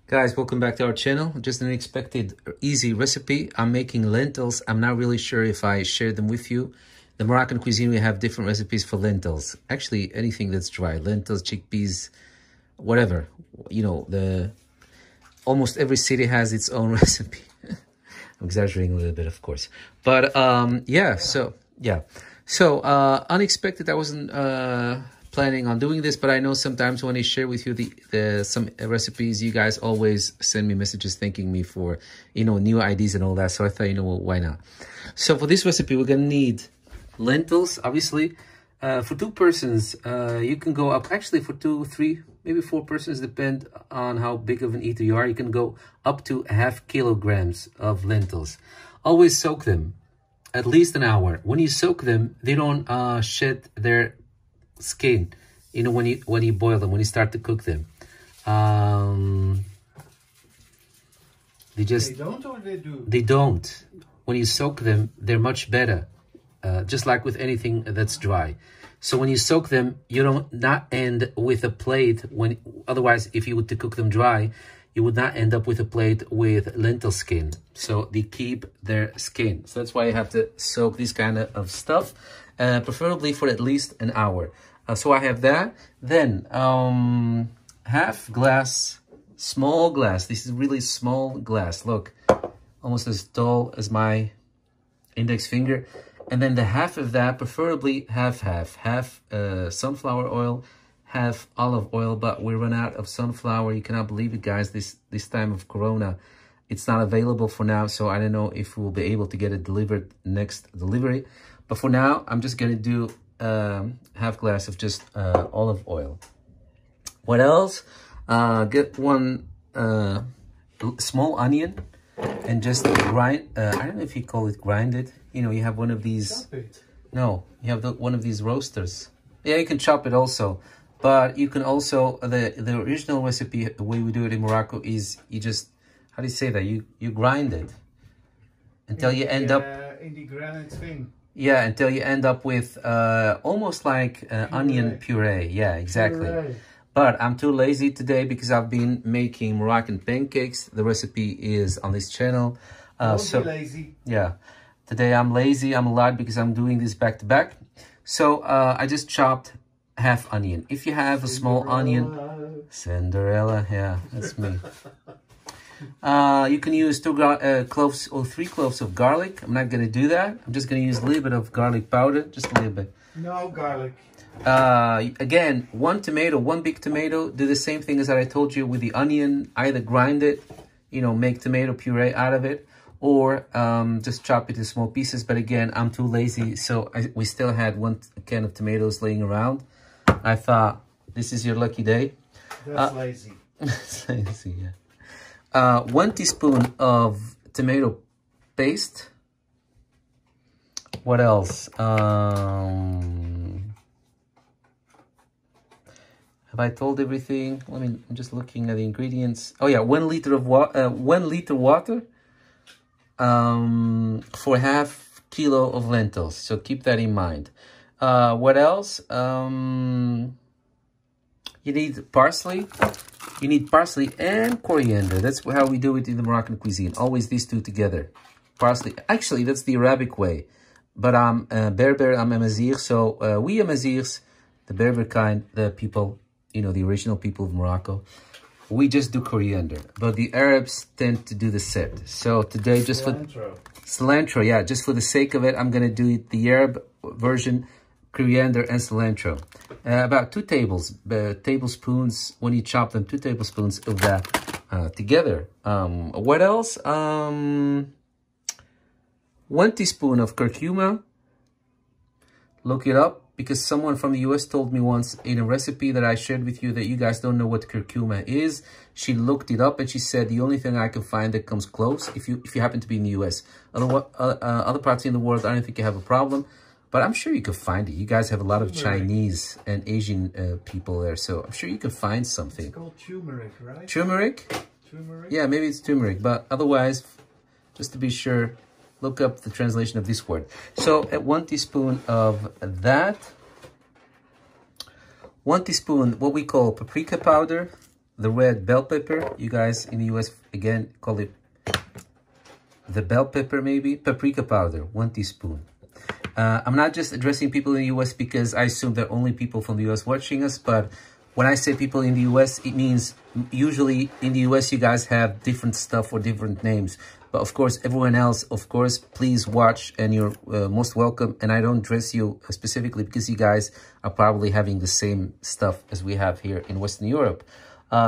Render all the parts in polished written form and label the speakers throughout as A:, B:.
A: Guys, welcome back to our channel. Just an unexpected, easy recipe. I'm making lentils. I'm not really sure if I shared them with you. The Moroccan cuisine, we have different recipes for lentils. Actually, anything that's dry. Lentils, chickpeas, whatever. You know, almost every city has its own recipe. I'm exaggerating a little bit, of course. But, yeah. So, unexpected. I wasn't planning on doing this, but I know sometimes when I share with you some recipes, you guys always send me messages thanking me for, new ideas and all that. So I thought, why not? So for this recipe, we're gonna need lentils, obviously. For 2 persons, you can go up, actually for 2, 3, maybe 4 persons, depend on how big of an eater you are. You can go up to ½ kilograms of lentils. Always soak them at least an hour. When you soak them, they don't shed their skin, when you boil them, when you start to cook them. They don't, or they do? They don't. When you soak them, they're much better, just like with anything that's dry. So when you soak them, you don't not end with a plate. Otherwise, if you were to cook them dry, you would not end up with a plate with lentil skin. So they keep their skin. So that's why you have to soak this kind of stuff, preferably for at least an hour. So I have that. Then half glass, small glass. This is really small glass. Look, almost as tall as my index finger. And then the half of that, preferably half sunflower oil, half olive oil. But we run out of sunflower. You cannot believe it, guys. This time of Corona, it's not available for now. So I don't know if we'll be able to get it delivered next delivery. But for now, I'm just gonna do half glass of just olive oil. What else? Get 1 small onion and just grind. I don't know if you call it grind it. You have one of these. Chop it. No, you have one of these roasters. Yeah, you can chop it also, but you can also the original recipe, the way we do it in Morocco, is you just, how do you say that? You grind it until you end up in the granite thing. Yeah, until you end up with almost like onion puree. Yeah, exactly. Puree. But I'm too lazy today because I've been making Moroccan pancakes. The recipe is on this channel. Don't be lazy. Yeah, today I'm lazy. I'm allowed because I'm doing this back to back. So I just chopped half onion. If you have a small onion, Cinderella, yeah, that's me. You can use 2 cloves or 3 cloves of garlic. I'm not going to do that. I'm just going to use a little bit of garlic powder, just a little bit. No garlic. Again, 1 tomato, 1 big tomato. Do the same thing as I told you with the onion. Either grind it, make tomato puree out of it, or just chop it in small pieces. But again, I'm too lazy, so we still had 1 can of tomatoes laying around. I thought, this is your lucky day. That's lazy. That's lazy, yeah. 1 teaspoon of tomato paste. What else? Have I told everything? I'm just looking at the ingredients. Oh yeah, 1 liter of 1 liter water for ½ kilo of lentils. So keep that in mind. What else? You need parsley. You need parsley and coriander. That's how we do it in the Moroccan cuisine. Always these 2 together. Parsley. Actually, that's the Arabic way. But I'm Berber, I'm Amazigh. So we Amazighs, the Berber kind, the people, the original people of Morocco, we just do coriander. But the Arabs tend to do the set. So today, just cilantro. Cilantro, yeah. Just for the sake of it, I'm going to do the Arab version, coriander and cilantro. About 2 tablespoons, when you chop them, 2 tablespoons of that together. What else? 1 teaspoon of curcuma. Look it up, because someone from the US told me once in a recipe that I shared with you that you guys don't know what curcuma is. She looked it up and she said the only thing I can find that comes close, if you happen to be in the US. Other parts in the world, I don't think you have a problem. But I'm sure you could find it. You guys have a lot of Chinese and Asian people there, so I'm sure you can find something. It's called turmeric, right? Turmeric? Turmeric? Yeah, maybe it's turmeric. But otherwise, just to be sure, look up the translation of this word. So, 1 teaspoon of that. 1 teaspoon, what we call paprika powder. the red bell pepper. You guys in the US, again, call it the bell pepper, maybe. Paprika powder, 1 teaspoon. I'm not just addressing people in the US because I assume that only people from the US watching us, but when I say people in the US, it means usually in the US you guys have different stuff or different names. But of course, everyone else, of course, please watch and you're most welcome. And I don't address you specifically because you guys are probably having the same stuff as we have here in Western Europe.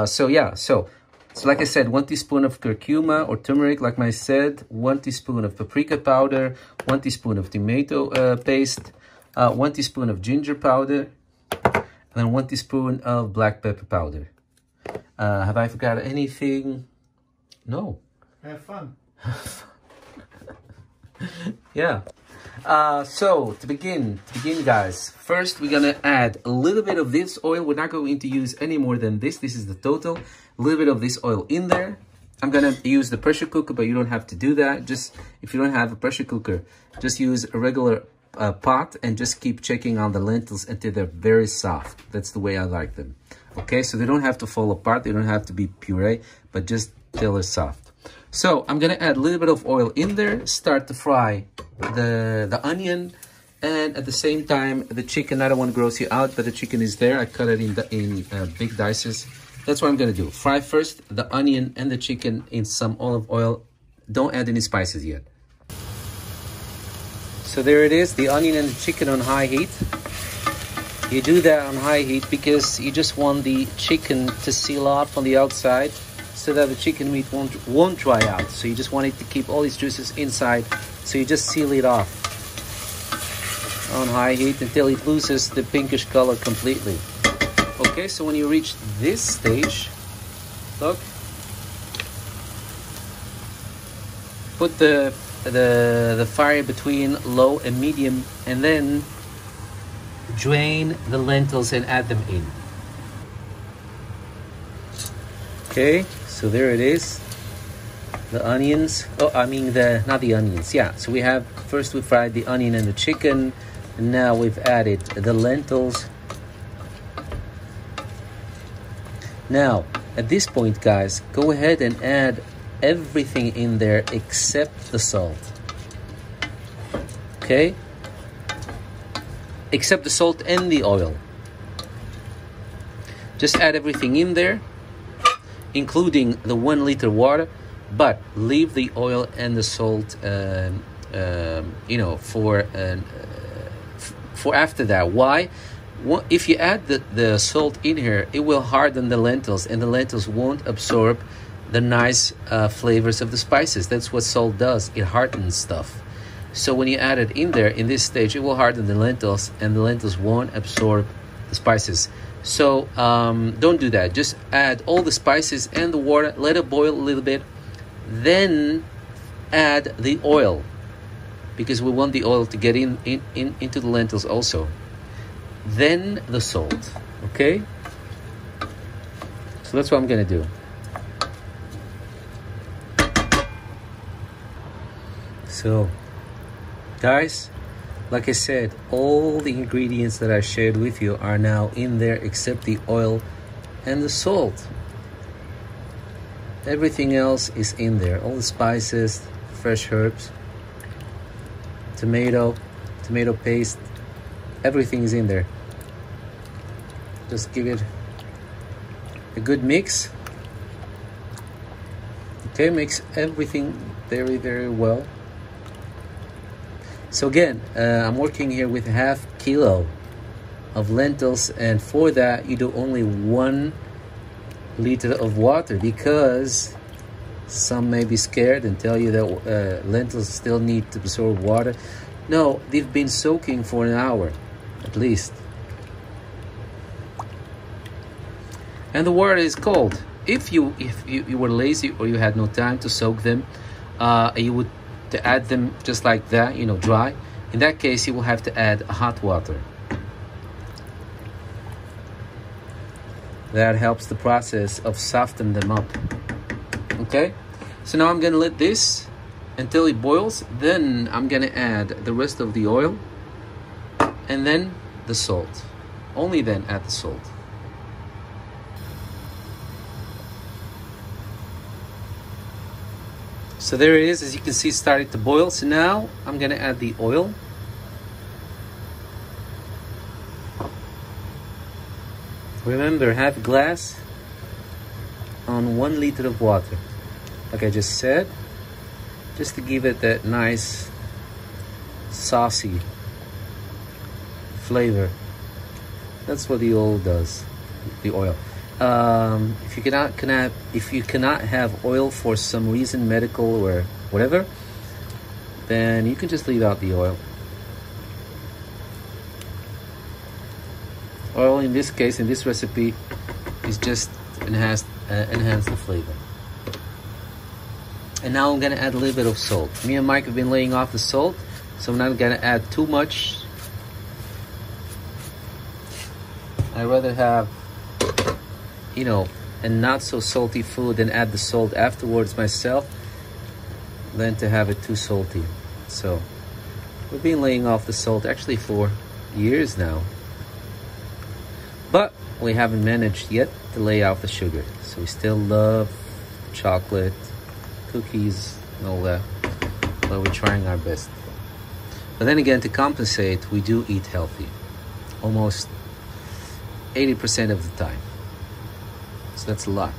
A: So like I said, 1 teaspoon of curcuma or turmeric, like I said, 1 teaspoon of paprika powder, 1 teaspoon of tomato paste, 1 teaspoon of ginger powder, and then 1 teaspoon of black pepper powder. Have I forgot anything? No.
B: Have fun.
A: Yeah. So to begin guys, first we're gonna add a little bit of this oil. We're not going to use any more than this. This is the total. A little bit of this oil in there. I'm gonna use the pressure cooker, but you don't have to do that. Just if you don't have a pressure cooker, just use a regular pot and just keep checking on the lentils until they're very soft. That's the way I like them. Okay, so they don't have to fall apart. They don't have to be puree, but just till they're soft. So I'm gonna add a little bit of oil in there, start to fry the onion, and at the same time the chicken. I don't want to gross you out, but the chicken is there. I cut it in big dices. That's what I'm gonna do. Fry first the onion and the chicken in some olive oil. Don't add any spices yet. So there it is, the onion and the chicken on high heat. You do that on high heat because you just want the chicken to seal off on the outside, so that the chicken meat won't dry out. So you just want it to keep all its juices inside. So you just seal it off on high heat until it loses the pinkish color completely. Okay, so when you reach this stage, look, put the fire between low and medium, and then drain the lentils and add them in. Okay, so there it is, the onions. Oh, I mean not the onions. Yeah, so we have, first we fried the onion and the chicken, and now we've added the lentils. Now, at this point, guys, go ahead and add everything in there except the salt. Okay? Except the salt and the oil. Just add everything in there, including the 1 liter water, but leave the oil and the salt, you know, for after that. Why? If you add the salt in here, it will harden the lentils, and the lentils won't absorb the nice flavors of the spices. That's what salt does. It hardens stuff. So when you add it in there, in this stage, it will harden the lentils, and the lentils won't absorb the spices. So don't do that. Just add all the spices and the water, let it boil a little bit, then add the oil, because we want the oil to get into the lentils also. Then the salt. Okay, so that's what I'm gonna do. So guys, like I said, all the ingredients that I shared with you are now in there except the oil and the salt. Everything else is in there. All the spices, fresh herbs, tomato paste, everything is in there. Just give it a good mix. Okay, mix everything very, very well. So again, I'm working here with ½ kilo of lentils, and for that you do only 1 liter of water, because some may be scared and tell you that lentils still need to absorb water. No, they've been soaking for an hour at least, and the water is cold. If you were lazy or you had no time to soak them, you would to add them just like that, you know, dry. In that case, you will have to add hot water. That helps the process of soften them up. Okay, so now I'm gonna let this until it boils. Then I'm gonna add the rest of the oil, and then the salt. Only then add the salt. So there it is. As you can see, it's starting to boil. So now I'm gonna add the oil. Remember, half glass on 1 liter of water. Like I just said, just to give it that nice saucy flavor. That's what the oil does. The oil. If you cannot have oil for some reason, medical or whatever, then you can just leave out the oil. Oil in this case, in this recipe, is just enhance the flavor. And now I'm gonna add a little bit of salt. Me and Mike have been laying off the salt, so I'm not gonna add too much. I'd rather have, you know, a not so salty food and add the salt afterwards myself than to have it too salty. So we've been laying off the salt actually for years now, but we haven't managed yet to lay off the sugar. So we still love chocolate, cookies, and all that, but we're trying our best. But then again, to compensate, we do eat healthy almost 80% of the time. So that's a lot.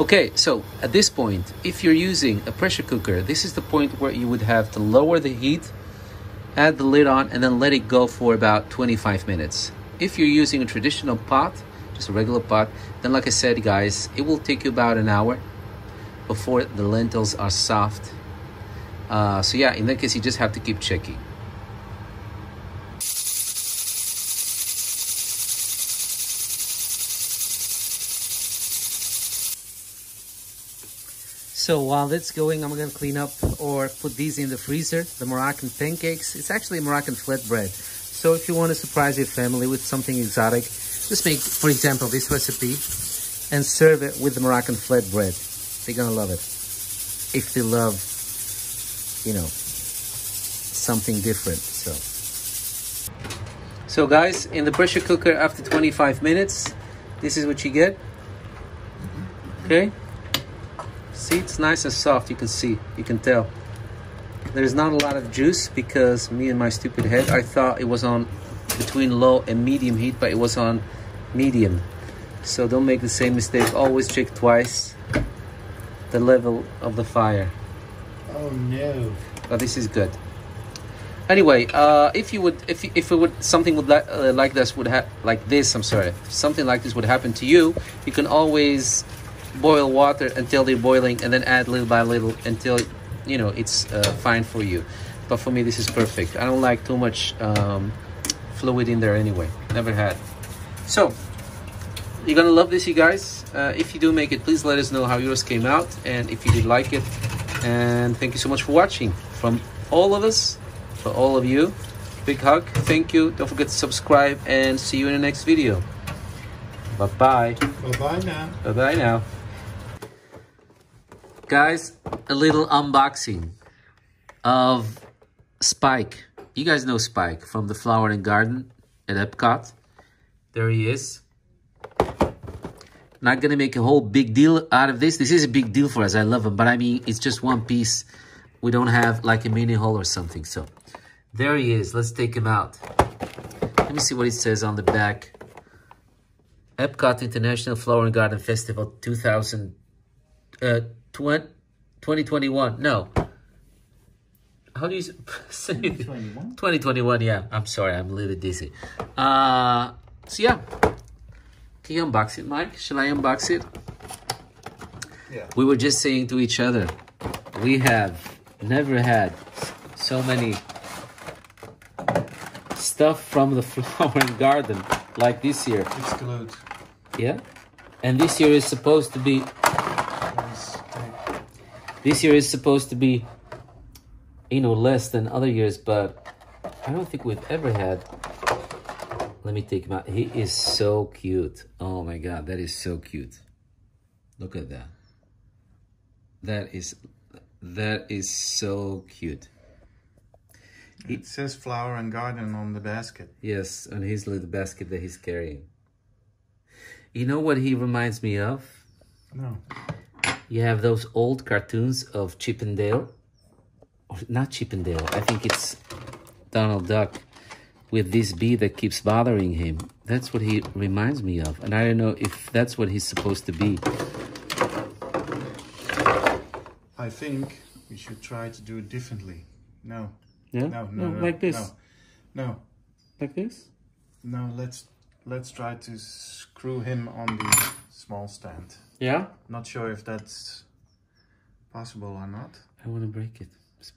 A: Okay, so at this point, if you're using a pressure cooker, this is the point where you would have to lower the heat, add the lid on, and then let it go for about 25 minutes. If you're using a traditional pot, just a regular pot, then like I said, guys, it will take you about an hour before the lentils are soft. So yeah, in that case, you just have to keep checking. So while that's going, I'm going to clean up or put these in the freezer, the Moroccan pancakes. It's actually Moroccan flatbread. So if you want to surprise your family with something exotic, just make, for example, this recipe and serve it with the Moroccan flatbread. They're going to love it. If they love, you know, something different. So guys, in the pressure cooker after 25 minutes, this is what you get. Okay. See, it's nice and soft. You can tell. There's not a lot of juice because me and my stupid head, I thought it was on between low and medium heat, but it was on medium. So don't make the same mistake. Always check twice the level of the fire.
B: Oh no.
A: But this is good. Anyway, if something like this would happen to you, you can always boil water until they're boiling and then add little by little until, you know, it's fine for you. But for me, this is perfect. I don't like too much fluid in there anyway. Never had. So you're gonna love this, you guys. If you do make it, please let us know how yours came out and if you did like it. And thank you so much for watching. From all of us, for all of you, big hug. Thank you. Don't forget to subscribe and see you in the next video. Bye-bye.
B: Bye-bye now.
A: Bye-bye now. Guys, a little unboxing of Spike. You guys know Spike from the Flower and Garden at Epcot. There he is. Not gonna make a whole big deal out of this. This is a big deal for us. I love him, but I mean, it's just one piece. We don't have like a mini haul or something. So there he is. Let's take him out. Let me see what it says on the back. Epcot International Flower and Garden Festival 2021. No. How do you say
B: 2021?
A: 2021, yeah. I'm sorry, I'm a little bit dizzy. So yeah. Can you unbox it, Mike? Shall I unbox it?
B: Yeah.
A: We were just saying to each other, we have never had so many stuff from the Flower and Garden like this year.
B: It's glued.
A: Yeah? And this year is supposed to be... This year is supposed to be, you know, less than other years, but I don't think we've ever had... Let me take him out. He is so cute. Oh my God, that is so cute. Look at that. That is so cute.
B: It says Flower and Garden on the basket.
A: Yes, on his little basket that he's carrying. You know what he reminds me of?
B: No.
A: You have those old cartoons of Chip and Dale. Or not Chip and Dale. I think it's Donald Duck with this bee that keeps bothering him. That's what he reminds me of. And I don't know if that's what he's supposed to be.
B: I think we should try to do it differently. No.
A: Yeah?
B: No,
A: like this.
B: No.
A: Like this?
B: No, let's try to screw him on the small stand.
A: Yeah?
B: Not sure if that's possible or not.
A: I want to break it. This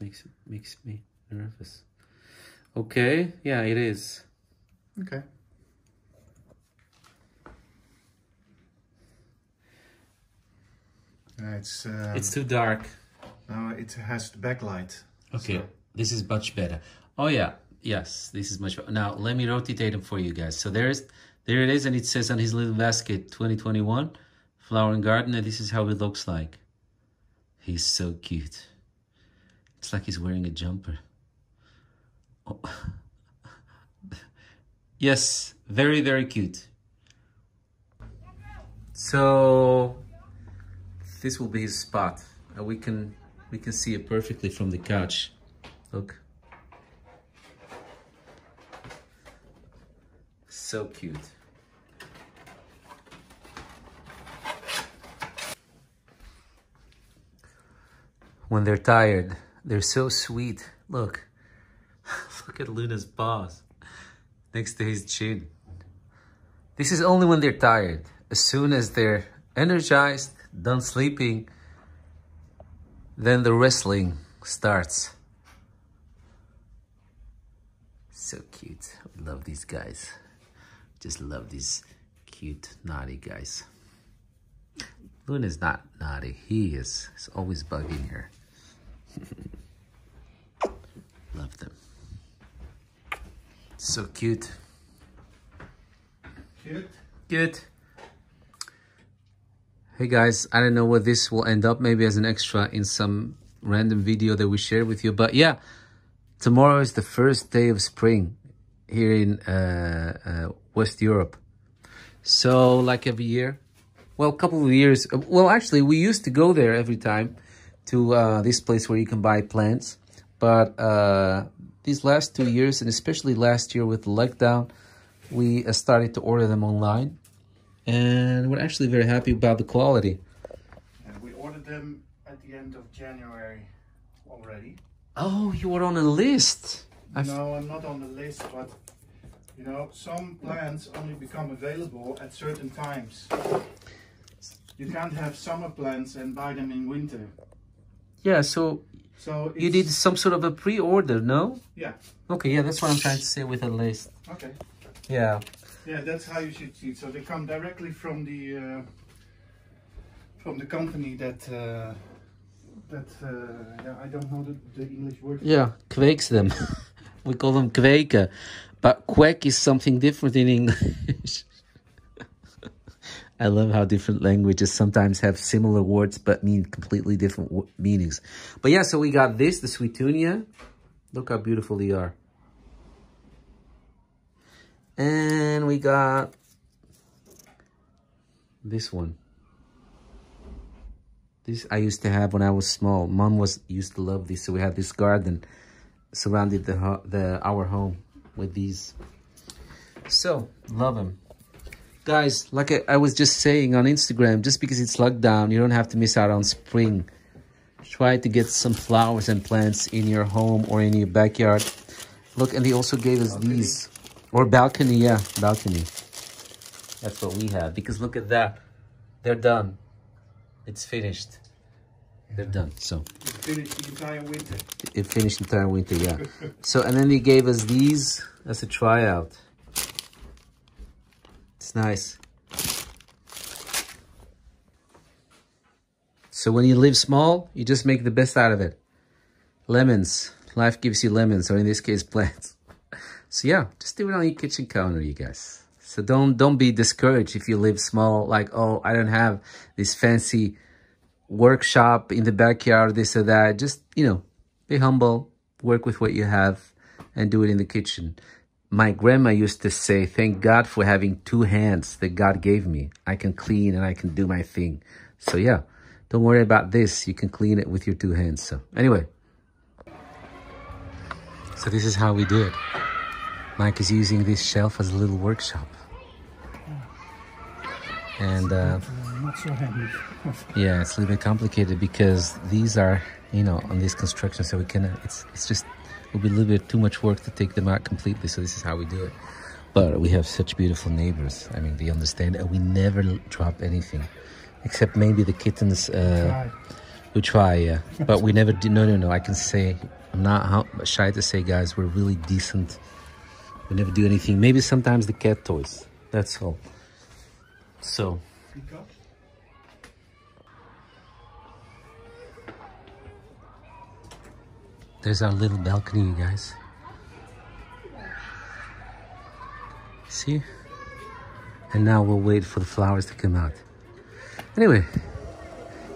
A: makes me nervous. Okay, yeah, it is.
B: Okay. It's
A: too dark.
B: No, it has the backlight.
A: Okay,
B: so.
A: This is much better. Oh yeah, yes, this is much better. Now let me rotate them for you guys. So there it is, and it says on his little basket 2021 Flower and Garden, and this is how it looks like. He's so cute. It's like he's wearing a jumper. Oh. Yes, very, very cute. So this will be his spot. We can see it perfectly from the couch. Look. So cute. When they're tired, they're so sweet. Look. Look at Luna's paws next to his chin. This is only when they're tired. As soon as they're energized, done sleeping, then the wrestling starts. So cute. I love these guys. Just love these cute, naughty guys. Luna's not naughty. He is. He's always bugging her. Love them. So cute.
B: Cute?
A: Good. Hey guys, I don't know what this will end up, maybe as an extra in some random video that we share with you. But yeah, tomorrow is the first day of spring here in West Europe. So like every year, well, a couple of years, well, actually we used to go there every time to this place where you can buy plants. But these last 2 years, and especially last year with the lockdown, we started to order them online. And we're actually very happy about the quality.
B: And we ordered them at the end of January already.
A: Oh, you were on a list.
B: No, I'm not on the list, but you know, some plants only become available at certain times. You can't have summer plants and buy them in winter.
A: Yeah, so you did some sort of a pre-order, no?
B: Yeah.
A: Okay, yeah, that's what I'm trying to say with a list.
B: Okay.
A: Yeah.
B: Yeah, that's how you should see it. So they come directly from the company that yeah, I don't know the English word.
A: Yeah, kweeks them. We call them kweken, but kwek is something different in English. I love how different languages sometimes have similar words but mean completely different meanings. But yeah, so we got this, the Sweetunia. Look how beautiful they are. And we got this one. This I used to have when I was small. Mom used to love this, so we had this garden surrounded our home with these. So love them, guys. Like I was just saying on Instagram, just because it's lockdown, you don't have to miss out on spring. Try to get some flowers and plants in your home or in your backyard. Look, and they also gave us these. Or balcony, yeah, balcony. That's what we have. Because look at that. They're done. It's finished. They're done, so.
B: It finished the entire winter.
A: It finished the entire winter, yeah. So, and then they gave us these as a tryout. It's nice. So when you live small, you just make the best out of it. Lemons. Life gives you lemons, or in this case, plants. So yeah, just do it on your kitchen counter, you guys. So don't be discouraged if you live small, like, oh, I don't have this fancy workshop in the backyard, this or that. Just, you know, be humble, work with what you have, and do it in the kitchen. My grandma used to say, thank God for having 2 hands that God gave me. I can clean and I can do my thing. So yeah, Don't worry about this. You can clean it with your 2 hands. So anyway, so this is how we do it. Mike is using this shelf as a little workshop. And
B: not so heavy.
A: yeah, it's a little bit complicated because these are, you know, on this construction, so we can, it's just, it will be a little bit too much work to take them out completely. So this is how we do it. But we have such beautiful neighbors. I mean, they understand, and we never drop anything, except maybe the kittens. We try, yeah, but we never do. No. I can say, I'm not shy to say, guys, we're really decent. We never do anything. Maybe sometimes the cat toys. That's all. So. There's our little balcony, you guys. See? And now we'll wait for the flowers to come out. Anyway,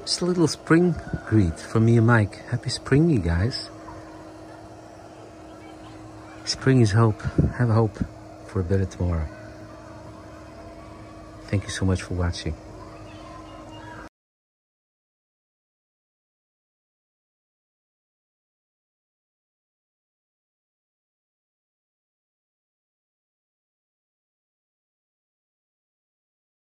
A: just a little spring greet from me and Mike. Happy spring, you guys. Spring is hope. Have hope for a better tomorrow. Thank you so much for watching.